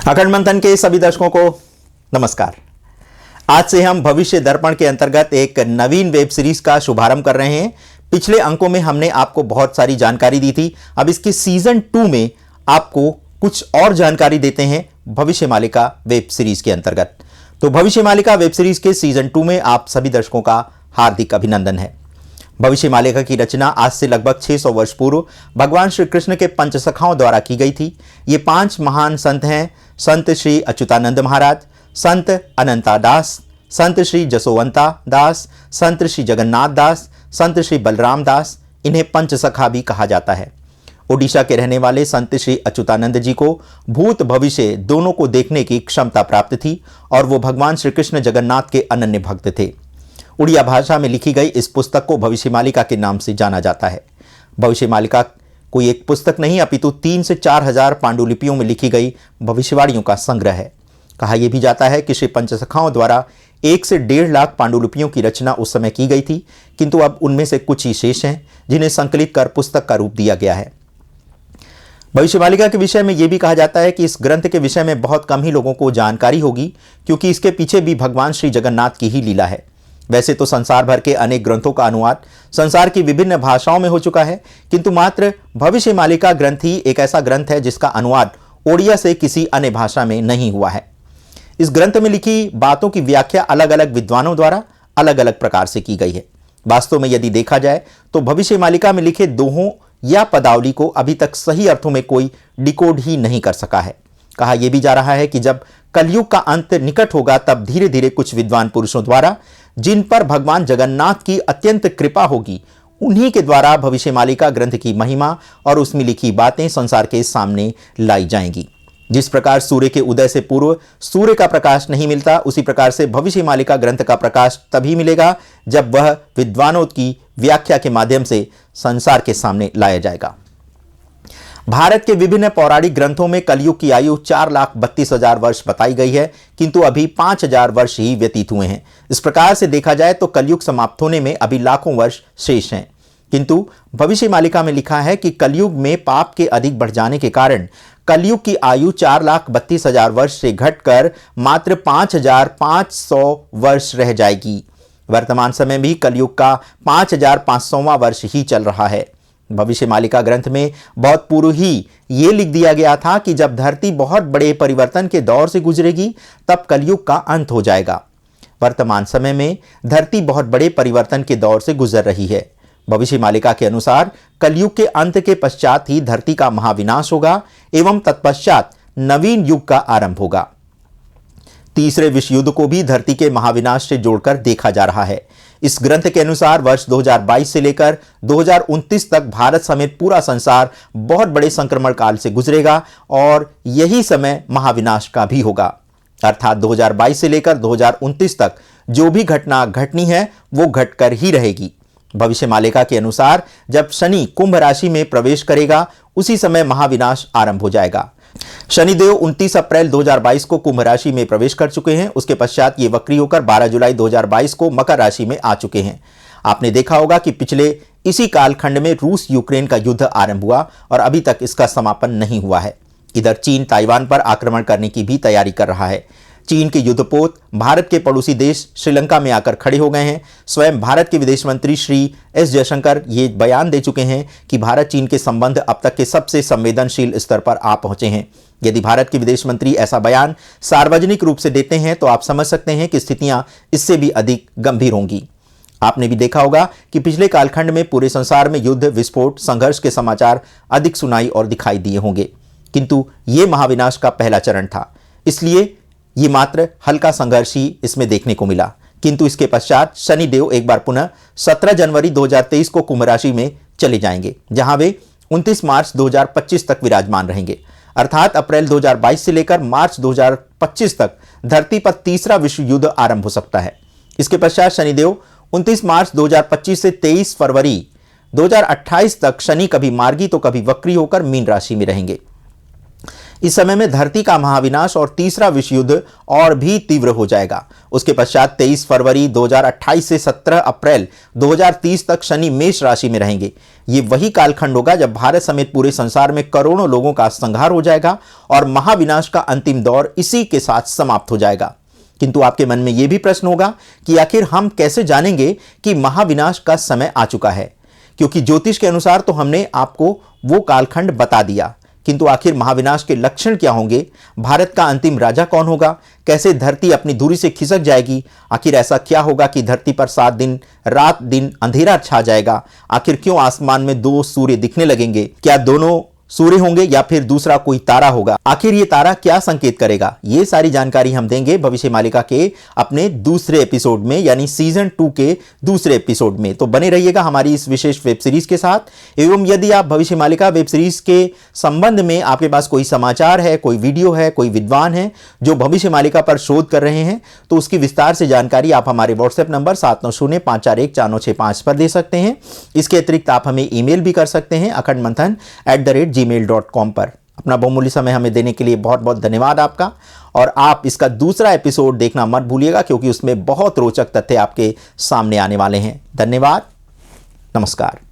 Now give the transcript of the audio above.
अखंड मंथन के सभी दर्शकों को नमस्कार। आज से हम भविष्य दर्पण के अंतर्गत एक नवीन वेब सीरीज का शुभारंभ कर रहे हैं। पिछले अंकों में हमने आपको बहुत सारी जानकारी दी थी। अब इसके सीजन 2 में आपको कुछ और जानकारी देते हैं भविष्य मालिका वेब सीरीज के अंतर्गत। तो भविष्य मालिका वेब सीरीज के सीजन 2 में आप सभी दर्शकों का हार्दिक अभिनंदन है। भविष्य मालिका की रचना आज से लगभग 600 वर्ष पूर्व भगवान श्री कृष्ण के पंचसखाओं द्वारा की गई थी। ये 5 महान संत हैं: संत श्री अच्युतानंद महाराज, संत अनंता दास, संत श्री जसोवंता दास, संत श्री जगन्नाथ दास, संत श्री बलराम दास। इन्हें पंचसखा भी कहा जाता है। ओडिशा के रहने वाले संत श्री अच्युतानंद जी को भूत भविष्य दोनों को देखने की क्षमता प्राप्त थी और वो भगवान श्री कृष्ण जगन्नाथ के अनन्य भक्त थे। उड़िया भाषा में लिखी गई इस पुस्तक को भविष्य मालिका के नाम से जाना जाता है। भविष्य मालिका कोई एक पुस्तक नहीं अपितु 3 से 4 हजार पांडुलिपियों में लिखी गई भविष्यवाणियों का संग्रह है। कहा यह भी जाता है कि श्री पंचसखाओं द्वारा 1 से 1.5 लाख पांडुलिपियों की रचना उस समय की गई थी, किंतु अब उनमें से कुछ ही शेष हैं जिन्हें संकलित कर पुस्तक का रूप दिया गया है। भविष्य मालिका के विषय में यह भी कहा जाता है कि इस ग्रंथ के विषय में बहुत कम ही लोगों को जानकारी होगी, क्योंकि इसके पीछे भी भगवान श्री जगन्नाथ की ही लीला है। वैसे तो संसार भर के अनेक ग्रंथों का अनुवाद संसार की विभिन्न भाषाओं में हो चुका है, किंतु मात्र भविष्य मालिका ग्रंथ ही एक ऐसा ग्रंथ है जिसका अनुवाद ओडिया से किसी अन्य भाषा में नहीं हुआ है। इस ग्रंथ में लिखी बातों की व्याख्या अलग अलग विद्वानों द्वारा अलग अलग प्रकार से की गई है। वास्तव में यदि देखा जाए तो भविष्य मालिका में लिखे दोहों या पदावली को अभी तक सही अर्थों में कोई डिकोड ही नहीं कर सका है। कहा यह भी जा रहा है कि जब कलयुग का अंत निकट होगा तब धीरे धीरे कुछ विद्वान पुरुषों द्वारा जिन पर भगवान जगन्नाथ की अत्यंत कृपा होगी, उन्हीं के द्वारा भविष्य मालिका ग्रंथ की महिमा और उसमें लिखी बातें संसार के सामने लाई जाएंगी। जिस प्रकार सूर्य के उदय से पूर्व सूर्य का प्रकाश नहीं मिलता, उसी प्रकार से भविष्य मालिका ग्रंथ का प्रकाश तभी मिलेगा जब वह विद्वानों की व्याख्या के माध्यम से संसार के सामने लाया जाएगा। भारत के विभिन्न पौराणिक ग्रंथों में कलयुग की आयु 4,32,000 वर्ष बताई गई है, किंतु अभी 5,000 वर्ष ही व्यतीत हुए हैं। इस प्रकार से देखा जाए तो कलयुग समाप्त होने में अभी लाखों वर्ष शेष हैं। किंतु भविष्य मालिका में लिखा है कि कलयुग में पाप के अधिक बढ़ जाने के कारण कलयुग की आयु 4,32,000 वर्ष से घटकर मात्र 5,500 वर्ष रह जाएगी। वर्तमान समय भी कलयुग का 5,500वां वर्ष ही चल रहा है। भविष्य मालिका ग्रंथ में बहुत पूर्व ही ये लिख दिया गया था कि जब धरती बहुत बड़े परिवर्तन के दौर से गुजरेगी तब कलयुग का अंत हो जाएगा। वर्तमान समय में धरती बहुत बड़े परिवर्तन के दौर से गुजर रही है। भविष्य मालिका के अनुसार कलयुग के अंत के पश्चात ही धरती का महाविनाश होगा एवं तत्पश्चात नवीन युग का आरंभ होगा। तीसरे विश्व युद्ध को भी धरती के महाविनाश से जोड़कर देखा जा रहा है। इस ग्रंथ के अनुसार वर्ष 2022 से लेकर 2029 तक भारत समेत पूरा संसार बहुत बड़े संक्रमण काल से गुजरेगा और यही समय महाविनाश का भी होगा। अर्थात 2022 से लेकर 2029 तक जो भी घटना घटनी है वो घटकर ही रहेगी। भविष्य मालिका के अनुसार जब शनि कुंभ राशि में प्रवेश करेगा उसी समय महाविनाश आरंभ हो जाएगा। शनिदेव 29 अप्रैल 2022 को कुंभ राशि में प्रवेश कर चुके हैं। उसके पश्चात ये वक्री होकर 12 जुलाई 2022 को मकर राशि में आ चुके हैं। आपने देखा होगा कि पिछले इसी कालखंड में रूस यूक्रेन का युद्ध आरंभ हुआ और अभी तक इसका समापन नहीं हुआ है। इधर चीन ताइवान पर आक्रमण करने की भी तैयारी कर रहा है। चीन के युद्धपोत भारत के पड़ोसी देश श्रीलंका में आकर खड़े हो गए हैं। स्वयं भारत के विदेश मंत्री श्री एस जयशंकर ये बयान दे चुके हैं कि भारत चीन के संबंध अब तक के सबसे संवेदनशील स्तर पर आ पहुंचे हैं। यदि भारत के विदेश मंत्री ऐसा बयान सार्वजनिक रूप से देते हैं तो आप समझ सकते हैं कि स्थितियां इससे भी अधिक गंभीर होंगी। आपने भी देखा होगा कि पिछले कालखंड में पूरे संसार में युद्ध, विस्फोट, संघर्ष के समाचार अधिक सुनाई और दिखाई दिए होंगे, किंतु ये महाविनाश का पहला चरण था, इसलिए ये मात्र हल्का संघर्ष ही इसमें देखने को मिला। किंतु इसके पश्चात शनिदेव एक बार पुनः 17 जनवरी 2023 को कुंभ राशि में चले जाएंगे, जहां वे 29 मार्च 2025 तक विराजमान रहेंगे। अर्थात अप्रैल 2022 से लेकर मार्च 2025 तक धरती पर तीसरा विश्व युद्ध आरंभ हो सकता है। इसके पश्चात शनिदेव 29 मार्च 2025 से 23 फरवरी 2028 तक शनि कभी मार्गी तो कभी वक्री होकर मीन राशि में रहेंगे। इस समय में धरती का महाविनाश और तीसरा विश्व युद्ध और भी तीव्र हो जाएगा। उसके पश्चात 23 फरवरी 2028 से 17 अप्रैल 2030 तक शनि मेष राशि में रहेंगे। ये वही कालखंड होगा जब भारत समेत पूरे संसार में करोड़ों लोगों का संहार हो जाएगा और महाविनाश का अंतिम दौर इसी के साथ समाप्त हो जाएगा। किंतु आपके मन में यह भी प्रश्न होगा कि आखिर हम कैसे जानेंगे कि महाविनाश का समय आ चुका है, क्योंकि ज्योतिष के अनुसार तो हमने आपको वो कालखंड बता दिया, किंतु आखिर महाविनाश के लक्षण क्या होंगे, भारत का अंतिम राजा कौन होगा, कैसे धरती अपनी दूरी से खिसक जाएगी, आखिर ऐसा क्या होगा कि धरती पर 7 दिन रात दिन अंधेरा छा जाएगा, आखिर क्यों आसमान में 2 सूर्य दिखने लगेंगे, क्या दोनों सूर्य होंगे या फिर दूसरा कोई तारा होगा, आखिर ये तारा क्या संकेत करेगा, ये सारी जानकारी हम देंगे भविष्य मालिका के अपने दूसरे एपिसोड में, यानी सीजन 2 के दूसरे एपिसोड में। तो बने रहिएगा हमारी इस विशेष वेब सीरीज के साथ। एवं यदि आप भविष्य मालिका वेब सीरीज के संबंध में आपके पास कोई समाचार है, कोई वीडियो है, कोई विद्वान है जो भविष्य मालिका पर शोध कर रहे हैं, तो उसकी विस्तार से जानकारी आप हमारे व्हाट्सएप नंबर 7905414965 पर दे सकते हैं। इसके अतिरिक्त आप हमें ईमेल भी कर सकते हैं akhandmanthan@gmail.com पर। अपना बहुमूल्य समय हमें देने के लिए बहुत बहुत धन्यवाद आपका, और आप इसका दूसरा एपिसोड देखना मत भूलिएगा, क्योंकि उसमें बहुत रोचक तथ्य आपके सामने आने वाले हैं। धन्यवाद, नमस्कार।